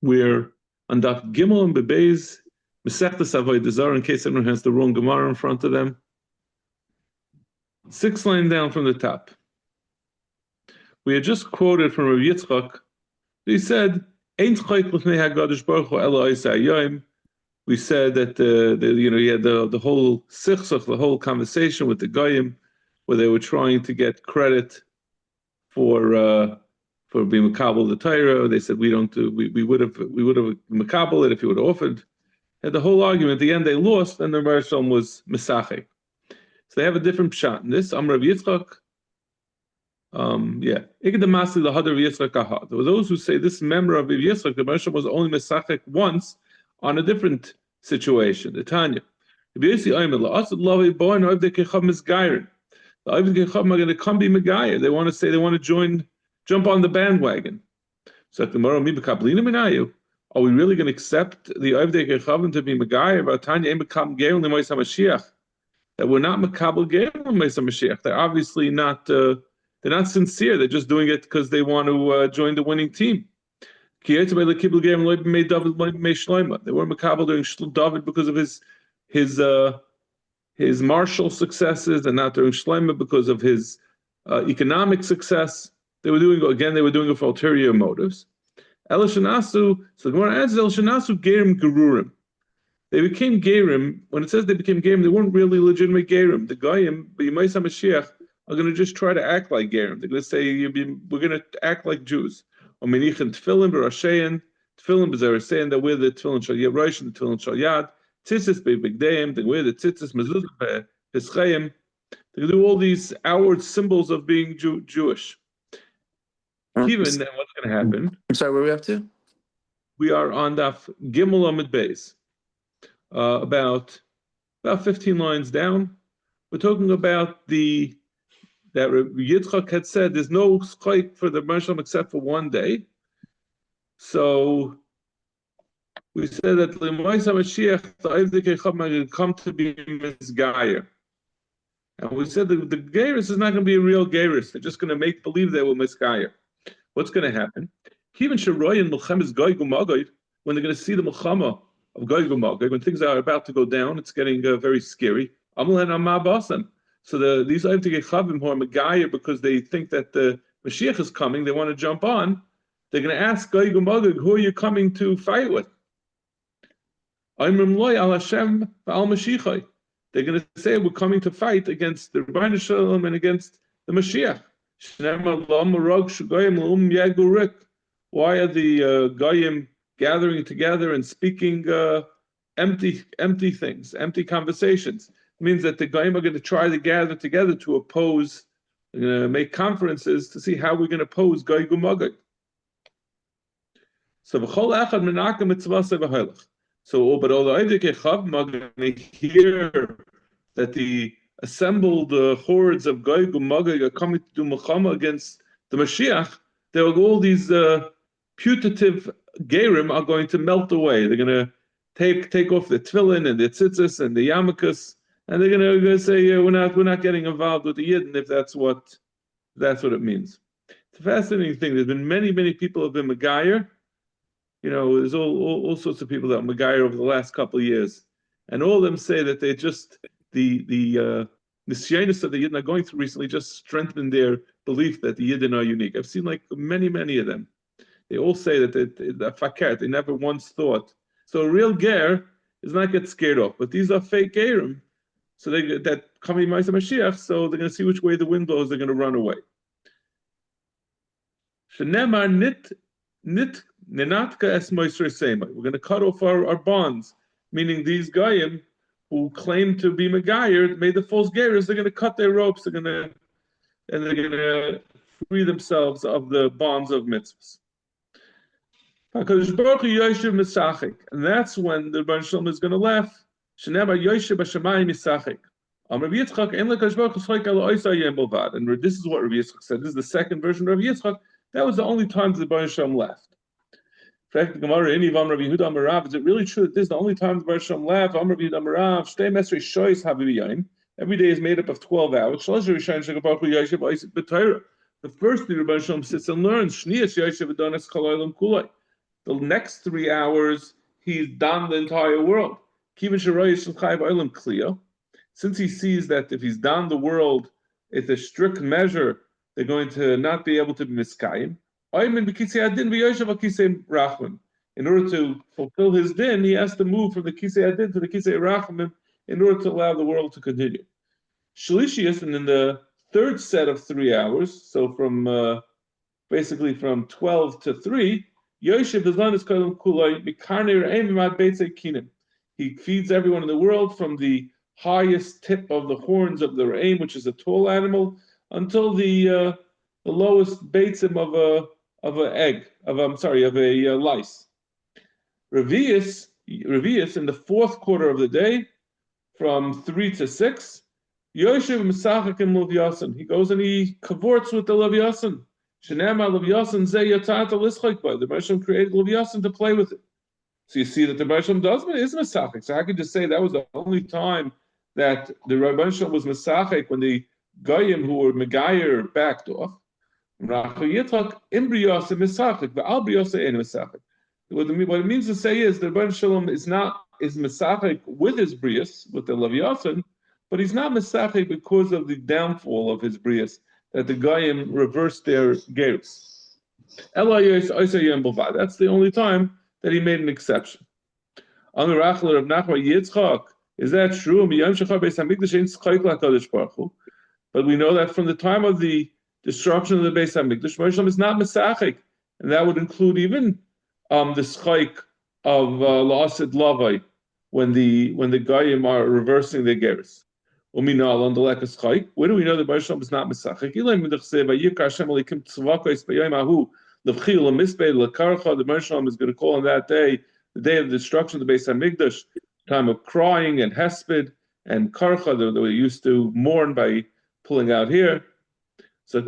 We're on Daf Gimel and Bebeis, Mesechtes Avoda Zara, in case anyone has the wrong Gemara in front of them. 6 lines down from the top. We had just quoted from Rav Yitzchak. He said, "Ein chayk l'fnei Hakadosh Baruch Hu ela oiseh hayom." We said that he had the whole sichsach, the whole conversation with the Goyim, where they were trying to get credit for being makabel the Torah. They said we would have makabel it if he would have offered. Had the whole argument. At the end, they lost, and the Rishon was misachek. So they have a different pshat in this. Amar Rav Yitzchak. There were those who say this member of Rav Yitzchak, the Rishon was only misachek once on a different situation. The Tanya. The Oivd are going to come be Megayer. They want to jump on the bandwagon. So tomorrow, are we really going to accept the Oivd Kechavim to be Megayer? That we're not Makabel Gerim Mashiach. They're obviously not. They're not sincere. They're just doing it because they want to join the winning team. They were Makabel during David because of his martial successes, and not during Shlomo because of his economic success. They were doing it for ulterior motives. Elishanasu, so the Gemara answers, Elishanasu Gerim Gerurim. They became Gerim. When it says they became Gerim, they weren't really legitimate Gerim. The Goyim, B'Yimais HaMashiach, are going to just try to act like Gerim. They're going to say, we're going to act like Jews. Or Menichin Tefillin, B'Rashein, Tefillin B'Zerasein, they wear the Tefillin Shal Yad Rosh and the Tefillin Shal Yad, Tzitzis B'Bigdeim, they wear the Tzitzis Mezuzah B'Pischayim. They do all these outward symbols of being Jewish. Even then, what's going to happen? I'm sorry, where are we up to? We are on Daf Gimel Amid Beis. About 15 lines down. We're talking about that Yitzchak had said there's no schayk for the Mashlam except for one day. So we said that L'Mois HaMashiach, the Oivd Kechavim are going to come to be misgayer. And we said that the Geiris is not going to be a real Geiris. They're just going to make believe they will misgayer. What's going to happen? Even Sharoy and Mulchem Goy Gumagay, when they're going to see the Mulchama of Goy Gumagay, when things are about to go down, it's getting very scary. Amlan Amah Basan. So these Oivd Kechavim who are Megayer because they think that the Mashiach is coming, they want to jump on. They're going to ask Goy Gumagay, who are you coming to fight with? Aimrim Loy Al Hashem Al Mashiachai. They're going to say we're coming to fight against the Rebbeinu Shalom and against the Mashiach. Why are the Goyim gathering together and speaking empty things, empty conversations? It means that the Goyim are going to try to gather together to oppose, they're going to make conferences to see how we're going to oppose Goy Gumagay. So but all the Oivd Kechavim are going to hear that the assembled hordes of Goy Gumagay are coming to do Milchama against the Mashiach. All these putative Gerim are going to melt away. They're going to take off the Tefillin and the Tzitzis and the Yarmulkes, and they're going to say, we're not getting involved with the Yidden if that's what it means. It's a fascinating thing. There's been many people have been Megayer. There's all sorts of people that are Megayer over the last couple of years, and all of them say that they just the Nisyanis that the Yidden are going through recently just strengthened their belief that the Yidden are unique. I've seen like many of them. They all say that the fakert, they never once thought. So a real ger is not get scared off, but these are fake gerim. So that coming Ma'aseh Mashiach, so they're going to see which way the wind blows. They're going to run away. Shenemar nit nenatka es moisher sema. We're going to cut off our bonds, meaning these Goyim who claim to be Megayer, made the false Geiros, they're going to cut their ropes, they're going to free themselves of the bonds of mitzvahs. And that's when the Rebbeinu Shalom is going to laugh. And this is what Rabbi Yitzchak said. This is the second version of Rabbi Yitzchak. That was the only time the Rebbeinu Shalom laughed. In fact, the Gemara in Ivam Rabbi Yehuda Amar Rav, is it really true that this is the only time the Rebbeinu Shalom laughed? Amar Rabbi Yehuda Amar Rav, Shtei Mesrei Shoyis Haviviyayim. Every day is made up of 12 hours. The first thing the Rebbeinu Shalom sits and learns, Shniyas Yoshev Adonis Kol Olam Kulai. the next 3 hours, he's done the entire world. Since he sees that if he's done the world, it's a strict measure, they're going to not be able to be miskayim. In order to fulfill his din, he has to move from the kisei adin to the kisei rachamim in order to allow the world to continue. Shlishiyas, and in the third set of 3 hours, so from basically from 12 to 3, Yoshev is kulai kinim. He feeds everyone in the world from the highest tip of the horns of the re'im, which is a tall animal, until the lowest beitzim of a lice. Revius in the fourth quarter of the day, from 3 to 6, Yoshev Mesachakim Levyasan. He goes and he cavorts with the Levyasan. Shenema Levyasan Zeh Yatata Lischok Ba. The Moshe created Levyasan to play with it. So you see that the Moshe is Mesachik. So I could just say that was the only time that the Rabban Shalom was Mesachik, when the Goyim who were Megayer backed off. What it means to say is the Rabban Shalom is Mesachik with his Brias, with the Levyasan, but he's not Mesachik because of the downfall of his Brias, that the Goyim reversed their gerus. That's the only time that he made an exception. On the Rachel of Nachma Yitzchak, is that true? But we know that from the time of the destruction of the Beis Hamikdash, Moshe is not Mesachik, and that would include even the Schaik of La'asid Lavai, when the Goyim are reversing their gerus. Where do we know that Moshe is not Mesachik? The Moshe is going to call on that day, the day of the destruction of the Beis Hamikdash, time of crying and hesped and karcha that we used to mourn by pulling out here. So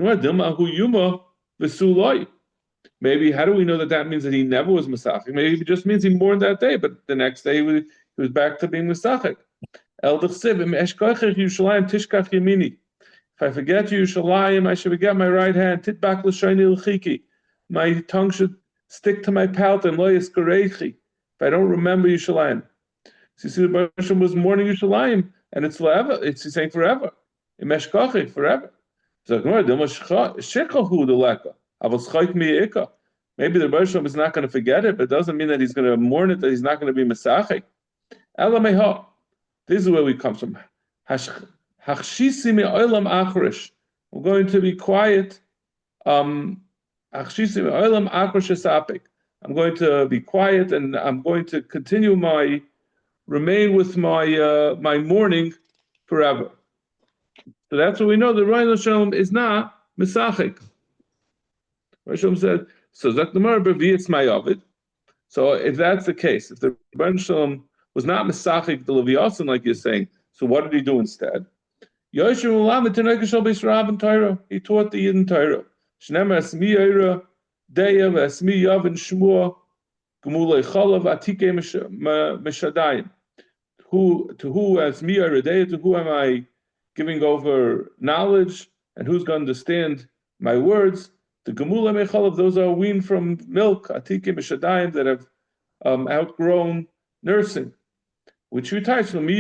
maybe, how do we know that means that he never was Mesachik? Maybe it just means he mourned that day, but the next day he was back to being Mesachik. If I forget Yerushalayim, I should forget my right hand. Titbak l'shayni l'chiki. My tongue should stick to my palate and lo yisgarechi. If I don't remember Yerushalayim. So you see, the Baruch was mourning Yerushalayim, and it's forever. It's saying forever. Imeshkachik, forever. Maybe the Baruch is not going to forget it, but it doesn't mean that he's going to mourn it, that he's not going to be Mesachik. Elameha. This is where we come from. We're going to be quiet. I'm going to be quiet, and I'm going to continue remain with my mourning forever. So that's what we know. The Ryan Shalom is not Mesachik. Hashem said, so Zaknamar B'Viyitz Mayavid. So if that's the case, if the Ryan Shalom was not Mesachik the Levyasan, like you're saying, so what did he do instead? He taught the Yidden Torah. Shnemer Esmi Yoira, Deya, Esmi Yavin Shmua, Gemulei Chalav, Atike Meshadayim. To who Esmi Yoira, Deya, to who am I giving over knowledge, and who's going to understand my words? The Gemulei Mechalav, those are weaned from milk, Atike Meshadayim, that have outgrown nursing. Which we type from that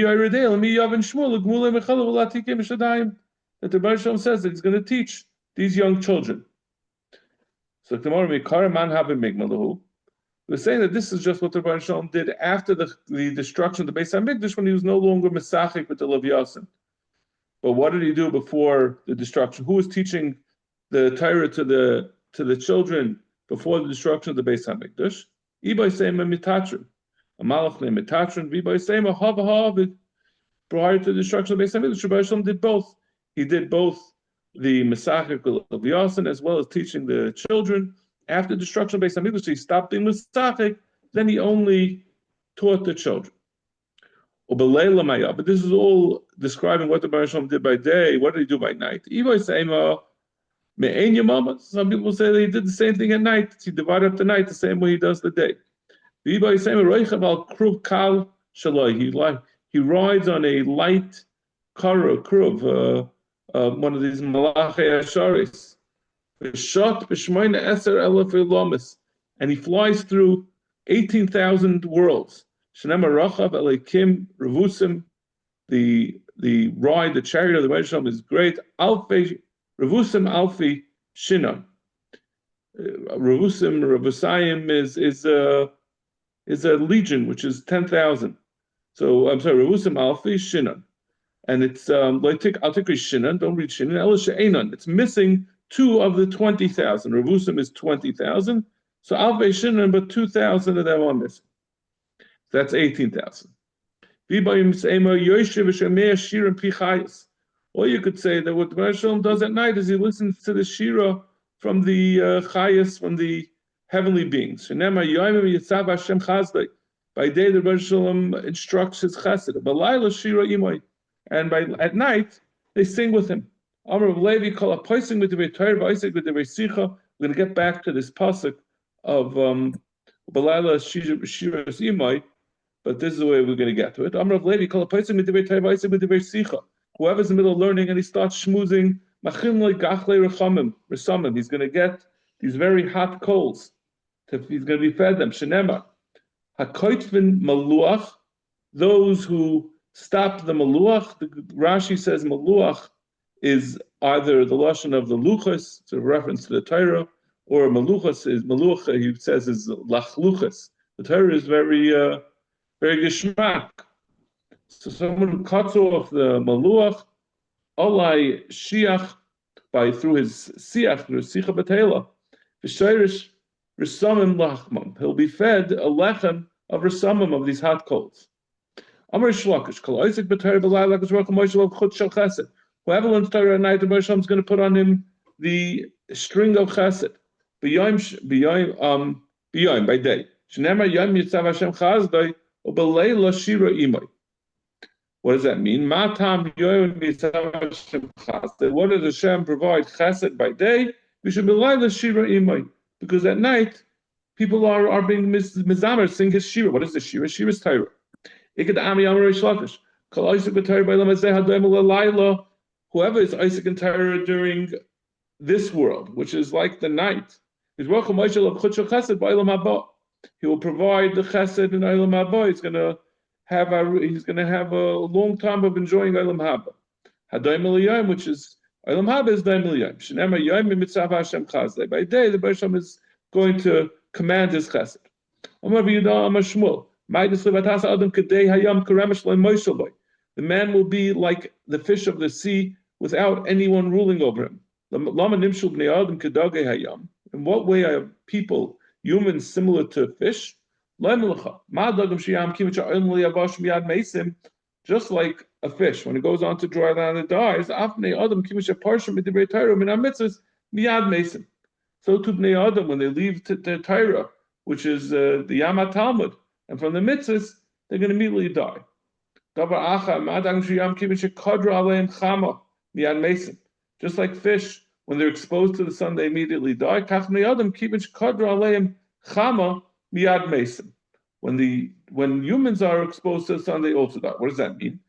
the Baruch Shalom says that he's going to teach these young children. So tomorrow we're saying that this is just what the Baruch Shalom did after the destruction of the Beis Hamikdash, when he was no longer Mesachik with the Levyasan. But what did he do before the destruction? Who was teaching the Torah to the children before the destruction of the Beis Hamikdash? Ibay Seima Mitatrim. A malach named Metatron, V'bay Seima Hava Havid. Prior to the destruction of the Beis Hamikdash, Rabbi Shalom did both. He did both the Mesachik of Yasin as well as teaching the children. After the destruction of the Beis Hamikdash, he stopped being Mesachik. Then he only taught the children. But this is all describing what the Baruch Shalom did by day. What did he do by night? Some people say that he did the same thing at night. He divided up the night the same way he does the day. He rides on a light kruv, one of these malachei asharis. And he flies through 18,000 worlds. Shenema Rachav Eleikim Revusim, the ride, the chariot of the Rebbe Shalom is great. Alfi Revusim Alfi Shinan. Revusayim is a legion, which is 10,000. So I'm sorry, Revusim Alfi Shinan. And it's I'll take Shinan, don't read Shinan, Elisha Einan. It's missing 2 of the 20,000. Revusim is 20,000. So Alfi Shinan, but 2,000 of them are missing. So that's 18,000. Or you could say that what Rebbe Shalom does at night is he listens to the Shira from the Chayas, from the heavenly beings. By day, the Rebbe Shalom instructs his chesed. And at night, they sing with him. We're going to get back to this pasuk of Balayla Shira Imai, but this is the way we're going to get to it. Whoever's in the middle of learning and he starts schmoozing, he's going to get these very hot coals. He's going to be fed them. Shenema, hakoitvin maluach, those who stop the maluach. The Rashi says maluach is either the lashon of the luchas, it's a reference to the Torah, or maluchas is malucha. He says is lachluchas. The Torah is very geschmack. So someone who cuts off the maluach, alai shiach, through his siach, through his sicha betela, v'shayrish resamim lachmam. He'll be fed a lechem of resamim, of these hot coals. Amar Shlakish, kol Isaac b'Torah b'layla k'zrach Moshe chut shel chesed. Whoever learns Torah at night, the Rebbe Shalom is going to put on him the string of chesed. B'yom by day. Shneimar yom yitzav Hashem chazdai u'b'leila shira imay. What does that mean? Matam yom yitzav Hashem chazdai. What does Hashem provide chesed by day? We should b'leila shira imay, because at night people are being mizamer, sing his shira. What is the shira? Shira is Torah. Whoever is Isaac and Torah during this world, which is like the night, he will provide the chesed in Olam Haba. He's going to have a long time of enjoying Olam Haba. Hadayim Eliyam, which is Olam Haba, is Daim Eliyam. Shenema Yom Mitzav Hashem Chazdei. By day, the Rebbe Shalom is going to command his chesed. Amar V'Yedah Amar Shmuel. The man will be like the fish of the sea without anyone ruling over him. In what way are people, humans, similar to fish? Just like a fish, when it goes on to dry land, it dies. So to Bnei Adam, when they leave the Torah, which is the Yama Talmud, and from the mitzvahs, they're going to immediately die. Just like fish, when they're exposed to the sun, they immediately die. When humans are exposed to the sun, they also die. What does that mean?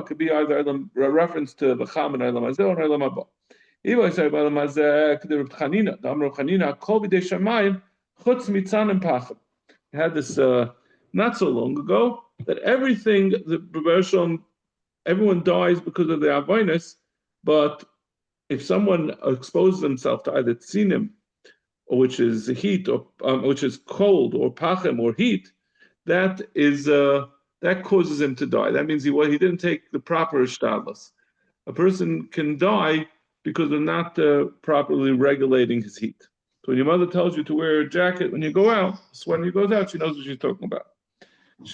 Could be either a reference to the Cham and Olam Hazeh or Olam Haba. Chutz mitzanim pachim. We had this not so long ago that everything the Rebbe Shalom, everyone dies because of the avoinus, but if someone exposes himself to either tzinim, or which is heat, or which is cold, or pachim, or heat, that causes him to die. That means he didn't take the proper ishtadlus. A person can die because of not properly regulating his heat. So when your mother tells you to wear a jacket when you go out, so when you goes out, she knows what she's talking about. That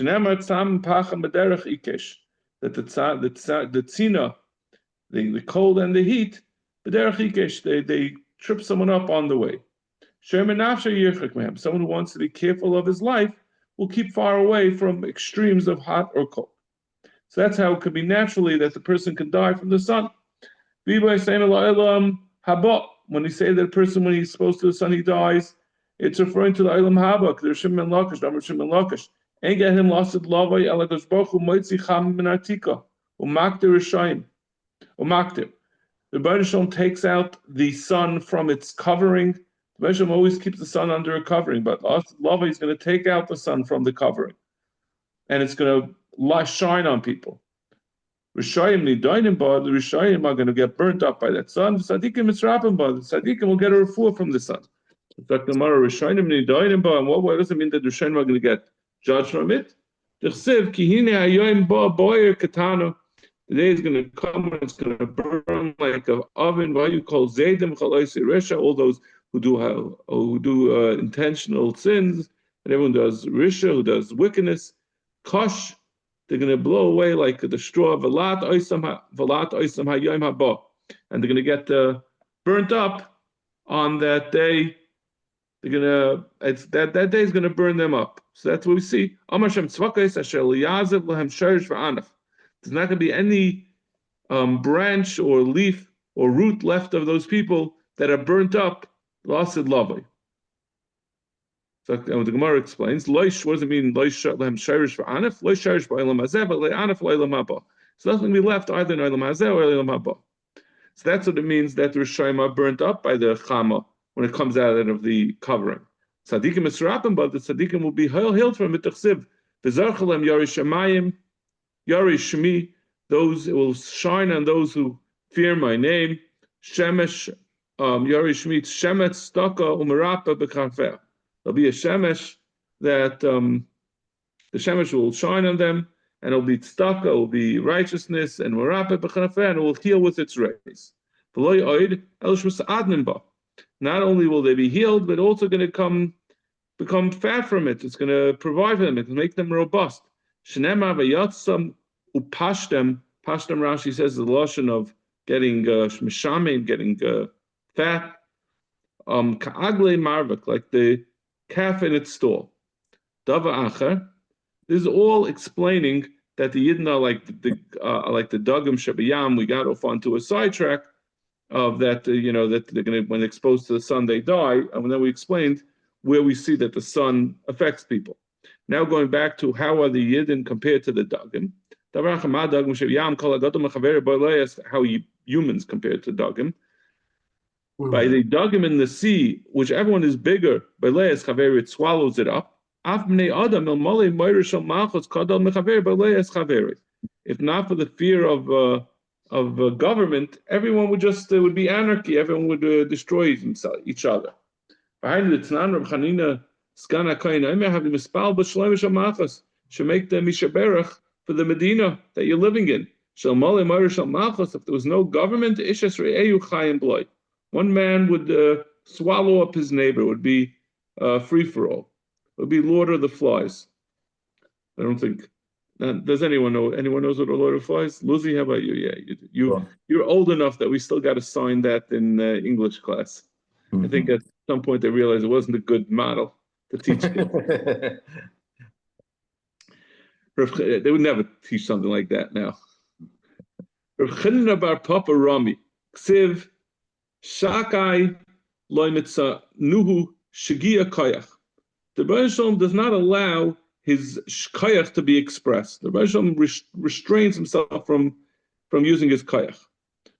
the tzina, the cold and the heat, they trip someone up on the way. Someone who wants to be careful of his life will keep far away from extremes of hot or cold. So that's how it could be naturally that the person can die from the sun. When you say that a person, when he's exposed to the sun, he dies, it's referring to the Olam Haba. There's Shimon Lakish, Damar Shimon Lakish. And get him lasted lavai alagosh baruch Motzei cham min artika umaktir rishayim umaktir. The Rebbe Shalom takes out the sun from its covering. The Rebbe always keeps the sun under a covering, but lava is going to take out the sun from the covering, and it's going to shine on people. Rishayim nidainim ba, the Rishayim are going to get burnt up by that sun. The Tzadikim mitzrapim ba, the Tzadikim will get a refuah from the sun. Like the Gemara, Rishayim nidainim ba, and what does it mean that the Rishayim are going to get judged from it? The Chsiv ki hine hayoyim ba boyer katana. The day is going to come and it's going to burn like an oven. Why you call zaydim chalaisi resha? All those who do intentional sins, and everyone does risha, who does wickedness, kosh. They're going to blow away like the straw. Velat oisam hayom haba, and they're going to get burnt up on that day. They're going to that day is going to burn them up. So that's what we see. There's not going to be any branch or leaf or root left of those people that are burnt up. Lost lavai. So the Gemara explains, loish, what does it mean? Loish lehem shirish for anif, loish shirish for olam hazeh, but le'anif le'olam haba. So nothing will be left either in olam hazeh or olam haba. So that's what it means that the Rishayim are burnt up by the chama when it comes out of the covering. Tzadikim esrapim, but the tzadikim will be healed from it. V'zarchalem yari shemayim, yari shemi. Those it will shine on those who fear my name. Shemesh yari shemi shemet staka umarapa b'kanfeh. There'll be a shemesh that the shemesh will shine on them, and it'll be tzedakah, it will be righteousness, and marapeh b'chanafeh, and it will heal with its rays. Not only will they be healed, but also going to become fat from it. It's going to provide for them. It will make them robust. Shenema v'yatzam upashtem. Pashtem Rashi says the lashon of getting mishamim, getting fat. Ka'agle marvak, like the calf in its stall. Dava acher. This is all explaining that the Yidden are like the Dagim Shabbayam. We got off onto a sidetrack of that. That they're going to, when exposed to the sun, they die. And then we explained where we see that the sun affects people. Now going back to how are the Yidden compared to the Dagim. How humans compared to Dagim. By the Dagim in the sea, which everyone is bigger, it swallows it up. If not for the fear of government, everyone would there would be anarchy. Everyone would destroy each other. Behind the Tznan, Reb Chanina Skana Kain have the mispal b'shleim should make the mishaberach for the Medina that you're living in. If there was no government, ishes re'eyu chayim bloy. One man would swallow up his neighbor. It would be free for all. It would be Lord of the Flies. I don't think. Does anyone know? Anyone knows what a Lord of the Flies? Lucy, how about you? Yeah, you're old enough that we still got to sign that in English class. Mm-hmm. I think at some point they realized it wasn't a good model to teach kids. They would never teach something like that now. Rav Chanina bar Papa Rami Ksiv Shakai Loimitza Nuhu Shigia Koyach. The Rebbe Shalom does not allow his koyach to be expressed. The Rebbe Shalom restrains himself from using his koyach.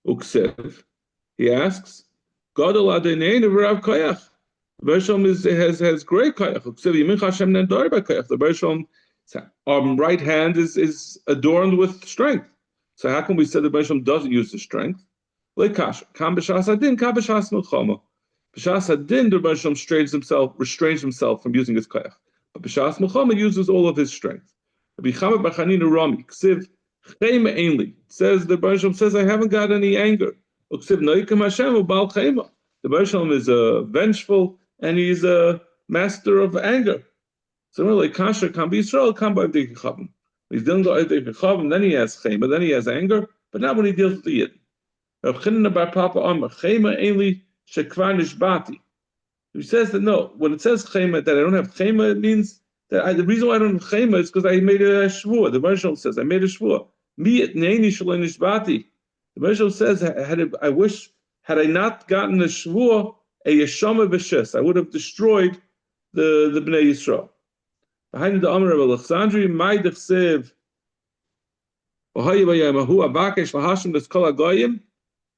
Uksiv, he asks, Gadol Adonai v'rav koyach. The Rebbe Shalom has great koyach. Uksiv Yimin Hashem nendar b'koyach. The Rebbe Shalom's right hand is adorned with strength. So how can we say the Rebbe Shalom doesn't use his strength? Leikash kam b'shas adin, kam b'shas milchama. B'shas adin, the Rebbe Shalom restrains himself from using his koyach. But b'shas milchama uses all of his strength. Rabbi Chama bar Chanina Rami ksiv chema ainli says the Rebbe Shalom says I haven't got any anger. Uksiv noikim Hashem ubal chema. The Rebbe Shalom is vengeful and he's a master of anger. Similarly, kasher kam b'Yisrael kam b'avdei chavim. He's dealing with avdei chavim, then he has chema, then he has anger, but not when he deals with the yid. Rav Chanina bar Papa Amar chema ainli shekvar nishbati. He says that no, when it says chema, that I don't have chema, it means that the reason why I don't have chema is because I made a shvua. The Rebbe Shalom says, I made a shvua. Mi et neini shaloi nishbati. The Rebbe Shalom says, I wish, had I not gotten a shvua, a yeshama v'shes, I would have destroyed the Bnei Yisrael. Behind the Amar of Alexandria, my dechsev, v'hayi v'yamahu avakesh v'hashim l'skol hagoyim,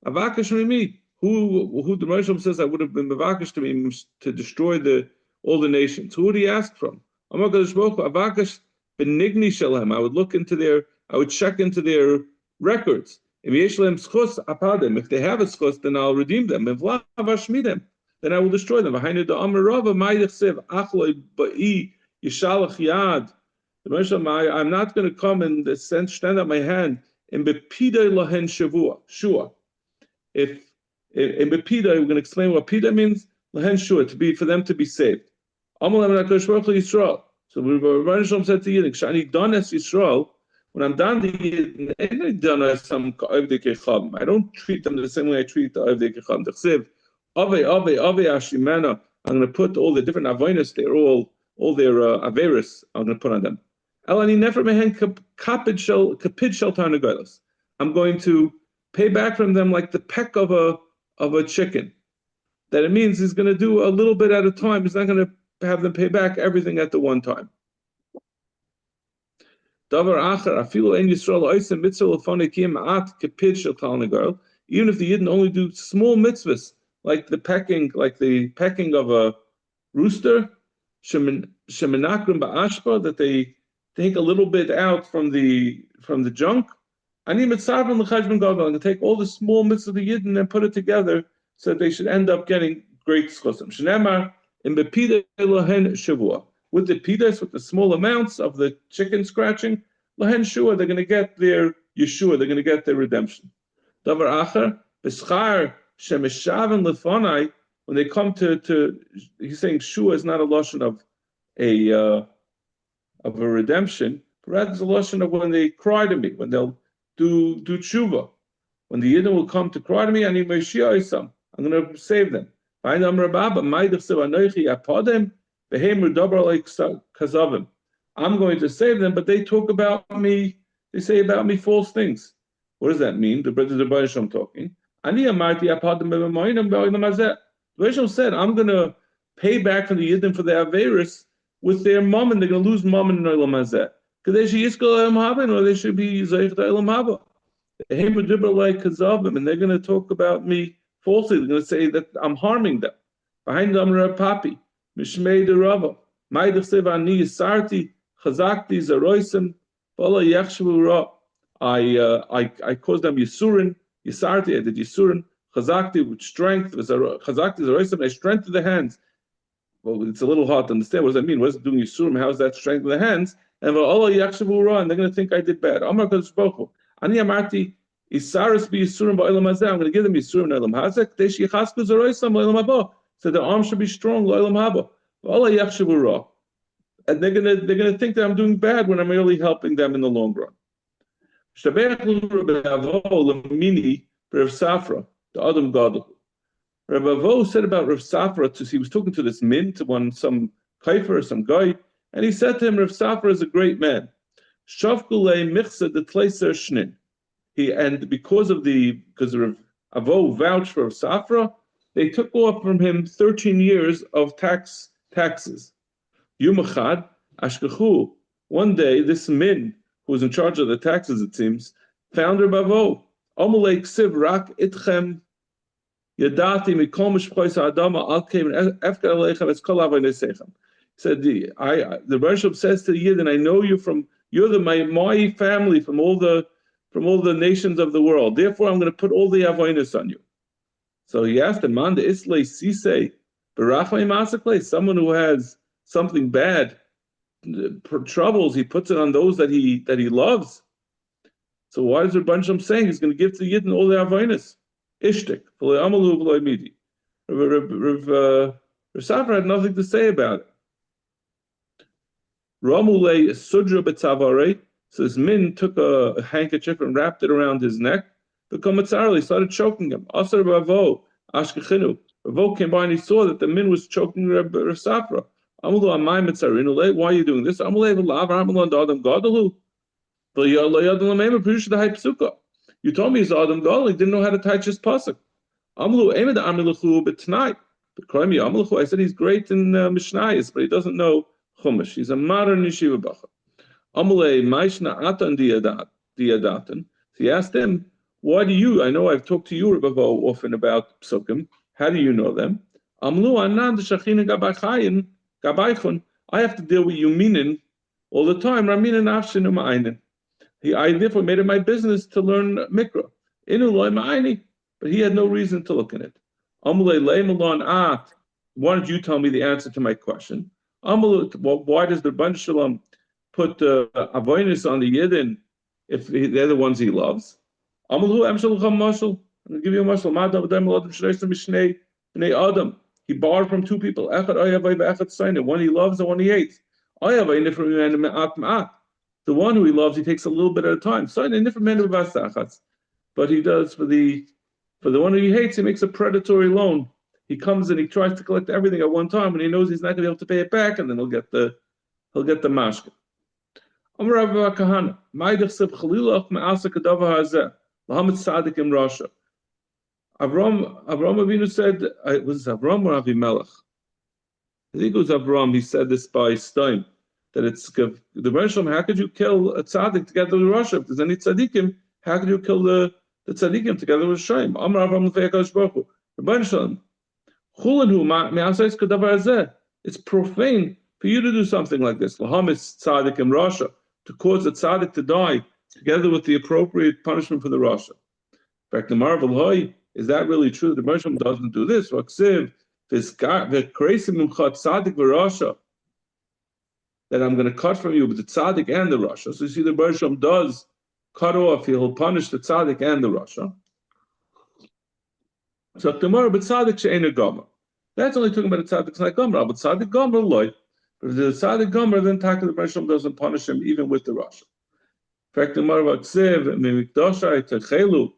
avakesh mimi. who the Moshe says I would have been mevakesh to me to destroy all the nations. Who would he ask from? I would look into I would check into their records. If they have a schus, then I'll redeem them. If la them, then I will destroy them. The I'm not going to come and stand up my hand in bepida lahen shavua. Shua. If in bepida, we're going to explain what pida means. Lahen shua, for them to be saved. Yisrael. So Rabbi Shalom said to Yidden, "Shani dones Yisrael." When I'm done, I don't treat them the same way I treat the Avdei Kecham. I'm going to put all the different avonis there, all their averis. I'm going to put on them. I'm going to pay back from them like the peck of a chicken. That it means he's going to do a little bit at a time. He's not going to have them pay back everything at the one time. Even if the Yidden only do small mitzvahs, like the pecking of a rooster, that they take a little bit out from the junk. I'm going to take all the small mitzvahs of the Yidden and put it together so that they should end up getting great schusim. With the pidas, with the small amounts of the chicken scratching, lahen shua, they're going to get their Yeshua, they're going to get their redemption. Davar acher, b'schar shemeshaven lefonai, when they come to, he's saying shua is not a lashon of a redemption, but rather it's a lashon of when they cry to me, when they'll do tshuva. When the Yidden will come to cry to me, I'm going to save them. I'm going to save them, but they talk about me, they say about me false things. What does that mean? The Rebbe Shalom talking. The Rebbe Shalom said, I'm going to pay back from the Yidden for their Averis with their mammon. They're going to lose mammon in Olam Hazeh. Because they should Yiskel Olam Haba, or they should be Zayich Olam Haba. And they're going to talk about me falsely. They're going to say that I'm harming them. Behind them, Papi, Mishmei de Rava, Maidach Sevani Yisarti, Chazakti Zaroisim, Bala Yachshavu Ra. I caused them Yisurin, Yisarti, I did Yisurin, Chazakti with strength, Chazakti Zaroisim, I strengthened the hands. Well, it's a little hard to understand. What does that mean? What is it doing Yisurim? How is that strength in the hands? And Bala Yachshavu Ra, and they're going to think I did bad. Amar Kadosh Baruch Hu, Ani Amarti, Isaris be Yisurim ba'olam hazeh. I'm going to give them Yisurim in Olam Hazeh. K'dei sheyichasku zaroisam ba'olam haba. So their arms should be strong. L'olam haba. V'ala yachshavu ra. And they're going to think that I'm doing bad when I'm really helping them in the long run. Shtabeach Rabbi Avo l'mini Rav Safra the Adam Gadol. Rabbi Avo said about Rav Safra. He was talking to this min, to some kaifer, some guy, and he said to him, Rav Safra is a great man. Shavkulei michsa de tleiser shnin. Because Rav Avo vouched for Safra, they took off from him 13 years of taxes. Yumachad ashkachu. One day, this min, who was in charge of the taxes, it seems, found Rav Avo. Amalei ksiv rak itchem yadati mikol mishpois ha'adama al kem efka aleichem es kol avonosechem. He said, the Rebbe says to the Yidden, I know you you're my family from all the nations of the world. Therefore, I'm going to put all the avonos on you. So he asked him, "Man, the islay sisei berachmei masaklei." Someone who has something bad, troubles, he puts it on those that he loves. So why is Rabbi Shalom saying he's going to give to Yidden all the avonos? Ishtik v'lo amalu v'lo midi. Rav Safra had nothing to say about it. Ramulei sudra b'tzavarei. So this min took a handkerchief and wrapped it around his neck. Become Zara, he started choking him. Asar Ravo, Ashkechinu. Ravo came by and he saw that the min was choking Rav Safra. Amulu amay mitzarinule. Why are you doing this? Amulei v'lav Amalu and Adam Gadalu. You told me he's Adam Gadol. He didn't know how to touch his pasuk. Amulu emed amiluchu b'tnai. B'kraymi amiluchu. I said he's great in Mishnayos, but he doesn't know Chumash. He's a modern yeshiva bacha. Amalei Maishna Atan Diadatin. So he asked him, why do you? I know I've talked to you, Rabbi, often about psukim. How do you know them? Amlu anan d'shachina gabaychon. I have to deal with you meaning all the time. Ramina nafshin u'ma'ainin. I therefore made it my business to learn Mikra. Inu loy ma'aini, but he had no reason to look in it. Amulei leimalon at. Why don't you tell me the answer to my question? Amul, well, why does the Rebbeinu Shalom put avoinus on the Yidden if they're the ones he loves? Amulu emshalucham mashal. I'm going to give you a mashal. Madam adam l'adam shneisem mishnei bnei adam. He borrowed from two people. Echad ayavay ve'echad saina. One he loves and one he hates. Ayavay nifrim mimenu me'at ma'at. The one who he loves, he takes a little bit at a time. Saina nifrim mimenu v'asachas. But he does for the one who he hates, he makes a predatory loan. He comes and he tries to collect everything at one time, and he knows he's not going to be able to pay it back, and then he'll get the mashke. Amar Rav Kahana, Ma'idach seb chalilach me'asa kadava hazeh lahamet sadik im rasha. Avram Avinu said, was it Avram or Avimelech? I think it was Avram. He said this by Stein, that it's the Rebbeinu, how could you kill a tzaddik together with Rasha? If there's any tzaddikim, how could you kill the tzaddikim together with Shem? Amar Avram Lefeikash Baruch Hu. Rebbeinu, Chulanu me'asais kadavar hazeh. It's profane for you to do something like this. Lahamis tzaddik im rasha, to cause a tzaddik to die together with the appropriate punishment for the rasha. In fact, the marvel, is that really true? The Rebbeinu doesn't do this. That I'm going to cut from you with the tzaddik and the rasha. So you see, the Rebbeinu does cut off. He'll punish the tzaddik and the rasha. So tomorrow, but tzaddik she'ena gomer. That's only talking about a tzaddik like gomer. But tzaddik gomer loy. But if the tzaddik gomer, then Taka the Rebbeinu doesn't punish him even with the rasha. In fact, tomorrow vatsev memikdashai techelu.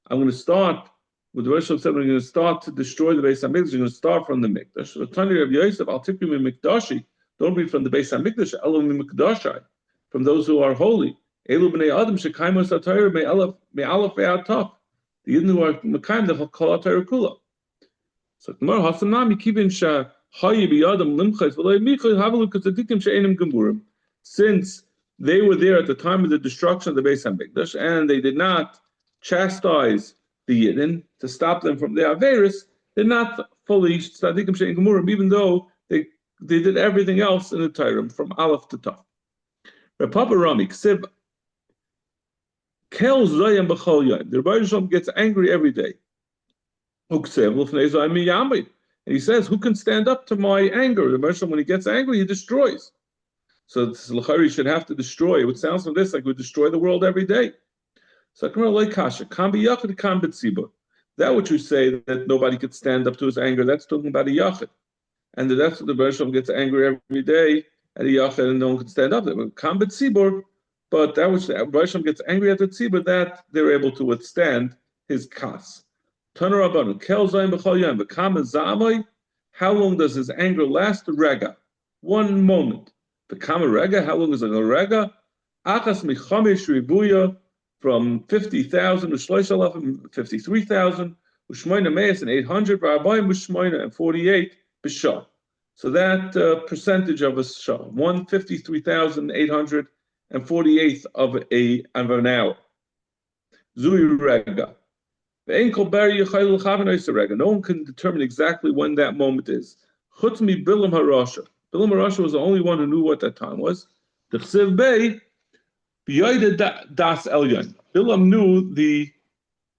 I'm going to start with the Rebbeinu said. We're going to start to destroy the Beis Hamikdash. We're going to start from the mikdash. So Tani Rav Yosef, I'll take you memikdashi. Don't read from the Beis Hamikdash. Elu memikdashai, from those who are holy. Elu bnei adam shekaimos atayir me'alaf ve'ataf. The Yidden who are Mekayim, the Kol HaTorah Kula. So Gemara Hasanami Kibin Shah Hayi Biyadam Limchais V'Loi Michai Havalu Katzadikim She'enim Gemurim. Since they were there at the time of the destruction of the Beis Hamikdash and they did not chastise the Yidden to stop them from their Averis, they're not fully Tzadikim She'enim Gemurim, even though they did everything else in the Torah from Aleph to Taf. Rav Papa Rami Ksiv Kel Zoyam B'chol Yom. The Rebbeinu gets angry every day. And he says, who can stand up to my anger? The Rebbeinu, when he gets angry, he destroys. So L'chari should have to destroy. It sounds from this like we destroy the world every day. So that which you say that nobody could stand up to his anger, that's talking about a yachid. And that's what the Rebbeinu gets angry every day at a yachid and no one can stand up to it. But that which the Rebbeinu gets angry at the tzibur, that they're able to withstand his kas. How long does his anger last? The rega, 1 moment. The kama rega, how long is a rega? Achas michamesh ribuya, from 50,000 to 53,000, ushmoina meis and 800, v'arbayim ushmoina and 48 b'shah. So that percentage of a shah, 153,800. And 48th of an hour. Zui rega. No one can determine exactly when that moment is. Chutmi Bilam Harasha. Bilam Harasha was the only one who knew what that time was. The Chsiv Bey, das Elyon. Bilam knew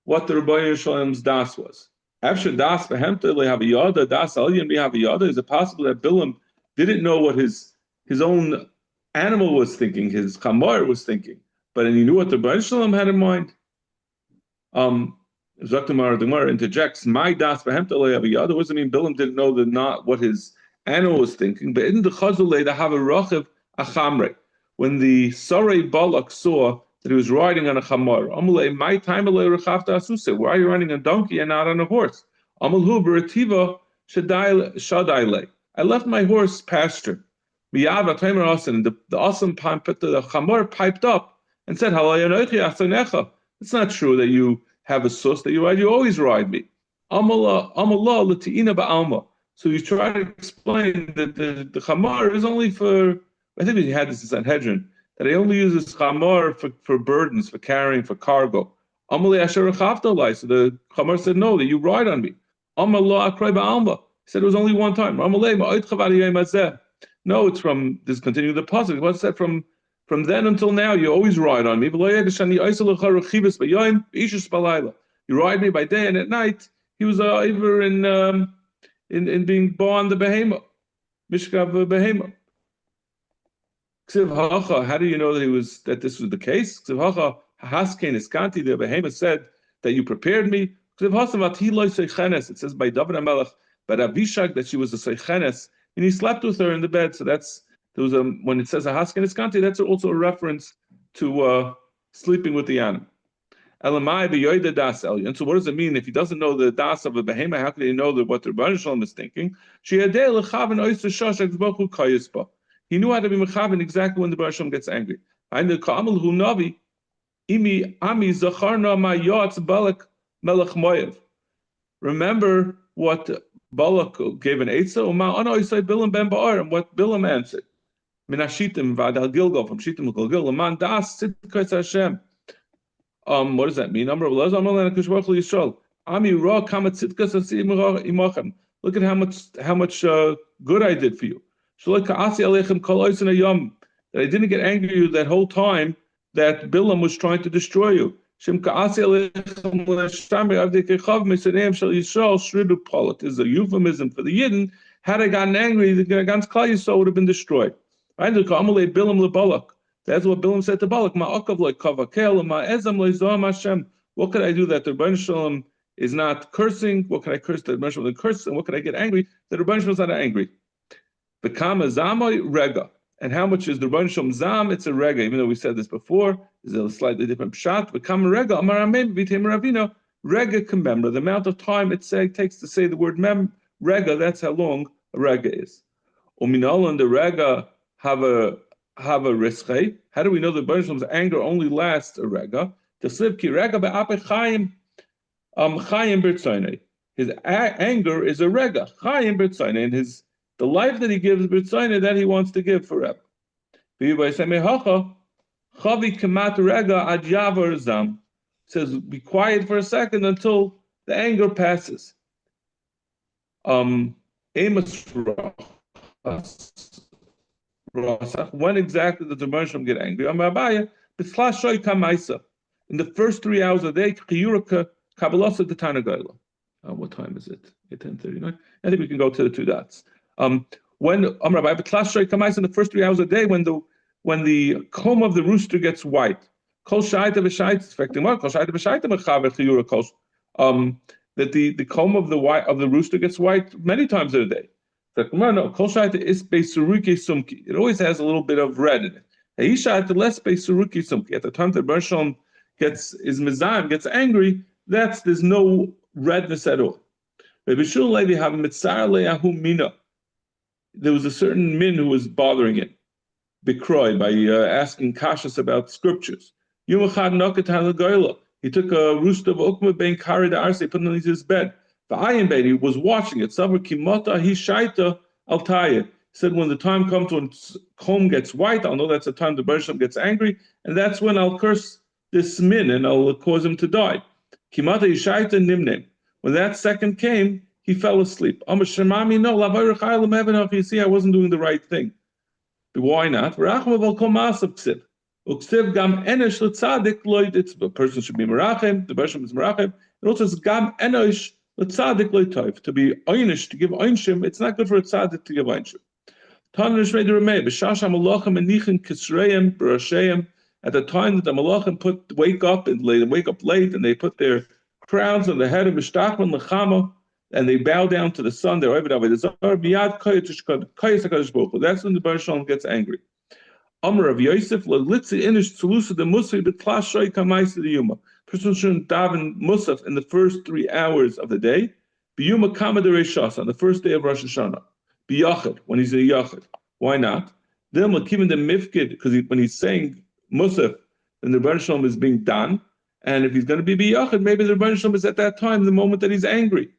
what the Rebbeinu Shalom's das was. After das behemta lehaviyada, das Elyon lehaviyada. Is it possible that Bilam didn't know what his own animal was thinking, his chamor was thinking, but he knew what the Rebbeinu Shalom had in mind? Zaktamar the Gemara interjects, my das behemta lehaviyada. What does it mean Bilam didn't know not what his animal was thinking? But in the chazule they have a rachiv achamre. When the Sarai Balak saw that he was riding on a chamor, Amalei, my time rechavta asuse. Why are you riding a donkey and not on a horse? Amalhu berativa shadayle. I left my horse pasture. The awesome the chamor piped up and said, it's not true that you have a sus that you ride, you always ride me. So you try to explain that the chamor is only for, I think we had this in Sanhedrin, that he only uses chamor for burdens, for carrying, for cargo. Amalei asher rechavta alai. So the Chamar said, no, that you ride on me. Amal lo akrei ba'alma. He said it was only one time. Amalei ma'od chavadi yom hazeh. No, it's from this continuing the pasuk. What's that from then until now? You always ride on me. You ride me by day and at night. He was over in being born the behemoth, mishkav behemoth. How do you know that this was the case? The behemoth said that you prepared me. It says by David HaMelech, but Avishag, that she was a seichenes, and he slept with her in the bed. So when it says a hasken iskanti, that's also a reference to sleeping with the animal. And so what does it mean if he doesn't know the das of a behemoth? How can he know what the Rebbeinu Shalom is thinking? He knew how to be mechaven exactly when the Rebbeinu Shalom gets angry. Remember what Balak gave an eitzah, and what Bilam answered. Minashitim v'adal Gilgal, from Shitim Gilgal, Laman das tzidkas Hashem. What does that mean? Look at how much good I did for you. That I didn't get angry at you that whole time that Bilam was trying to destroy you. Is a euphemism for the Yidden. Had I gotten angry, the Gans Klal Yisrael would have been destroyed. That's what Bilam said to Balak. What could I do that the Rebbeinu Shalom is not cursing? What can I curse that the Rebbeinu Shalom is cursing? And what can I get angry that the Rebbeinu Shalom is not angry? The Kama Zamoy Rega. And how much is the Rebbeinu Shalom Zam? It's a Rega, even though we said this before. There's a slightly different pshat. The Kama Rega, Amar Amem, Vitem Ravina, Rega Kememra. The amount of time it takes to say the word Rega, that's how long a Rega is. Uminal and the Rega have a riskei. How do we know the Rebbeinu Shalom's anger only lasts a Rega? The Slivki Rega be'ape Chaim B'Tzaynei. His anger is a Rega, Chaim B'Tzaynei, and the life that he gives B'Tzaynei, that he wants to give forever. Says, be quiet for a second until the anger passes. When exactly does the Rebbeinu Shalom get angry? In the first 3 hours of the day, what time is it? 10:39. I think we can go to the two dots. When in the first 3 hours a day, when the comb of the rooster gets white, that the comb of the rooster gets white many times in a day. It always has a little bit of red in it. At the time that Rebbeinu Shalom gets angry, there's no redness at all. There was a certain min who was bothering him, Bikroy, by asking kashas about scriptures. He took a rooster of Ukma ben Kari the Arse, put it on his bed. He was watching it. He said, when the time comes when comb gets white, I'll know that's the time the Rebbeinu Shalom gets angry, and that's when I'll curse this min and I'll cause him to die. When that second came, he fell asleep. You see, I wasn't doing the right thing. Why not? A person should be merachem, the Rebbeinu Shalom is merachem. It also says gam enosh l'tzadik lo'toiv, to be oynish, to give oynshim. It's not good for a tzadik to give oynshim. At the time that the malachim wake up late, and they put their crowns on the head of Mishtachman Lechama, and they bow down to the sun. They're over That's when the Rebbeinu Shalom gets angry. Amar of Yosef l'litzi inish tzulusa the musaf b'tlas shoy kamaisa the yuma. Person shouldn't daven musaf in the first 3 hours of the day. B'yuma kama de Reishas, on the first day of Rosh Hashanah. B'yachid, when he's a yachid. Why not? Then l'kivin the mifkid, because when he's saying musaf, then the Rebbeinu Shalom is being done. And if he's going to be b'yachid, maybe the Rebbeinu Shalom is at that time, the moment that he's angry.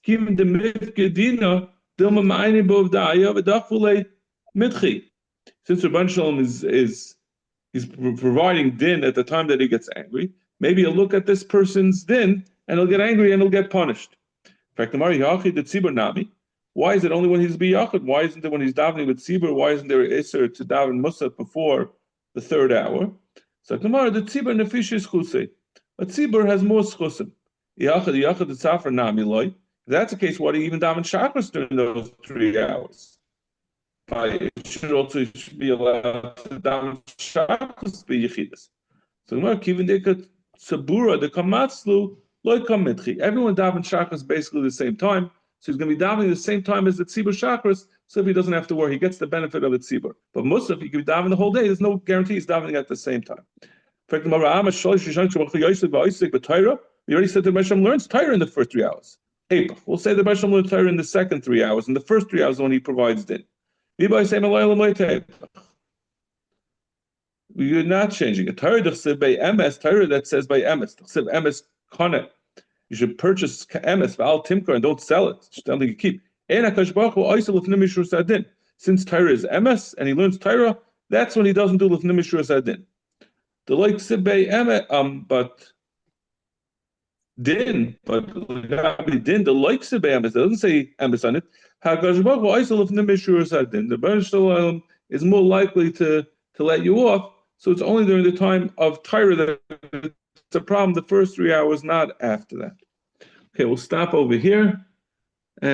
Kivin the mifkidina dilma ma'ayne b'ov da'aya v'dachvulei mitchi. Since Rebbeinu Shalom is providing din at the time that he gets angry, maybe he'll look at this person's din and he'll get angry and he'll get punished. In fact, why is it only when he's biyachid? Why isn't it when he's davening with tzibur? Why isn't there an iser to daven musaf before the third hour? So Gemara, the tzibur nefish is chusei. A tzibur has more schusim. Yachid the tzafar nami loy. If that's the case, why do you even daven shachris during those 3 hours? It should also be allowed to daven shachris b'yichidas. So Gemara, kivin dekat sabura the kamatzlu loy kamitchi. Everyone daven shachris basically the same time. So he's going to be davening the same time as the tzibur shachris, so if he doesn't have to worry, he gets the benefit of the tzibur. But musaf, he could be davening the whole day. There's no guarantee he's davening at the same time. We already said that Hashem learns Torah in the first 3 hours. We'll say that Hashem learns Torah in the second 3 hours. In the first 3 hours, when he provides din. We're not changing it. Torah that says by emes, you should purchase emes v'al timkar and don't sell it. Something you keep. Since Torah is emes and he learns Torah, that's when he doesn't do lifnim mishur sadin. The like sibay emes, but din, the like sibay emes doesn't say emes on it. Hakadosh Baruch Hu oisel lifnim mishur sadin. The Baruch Shalom is more likely to let you off. So it's only during the time of Torah that it's a problem. The first 3 hours, not after that. Okay, we'll stop over here.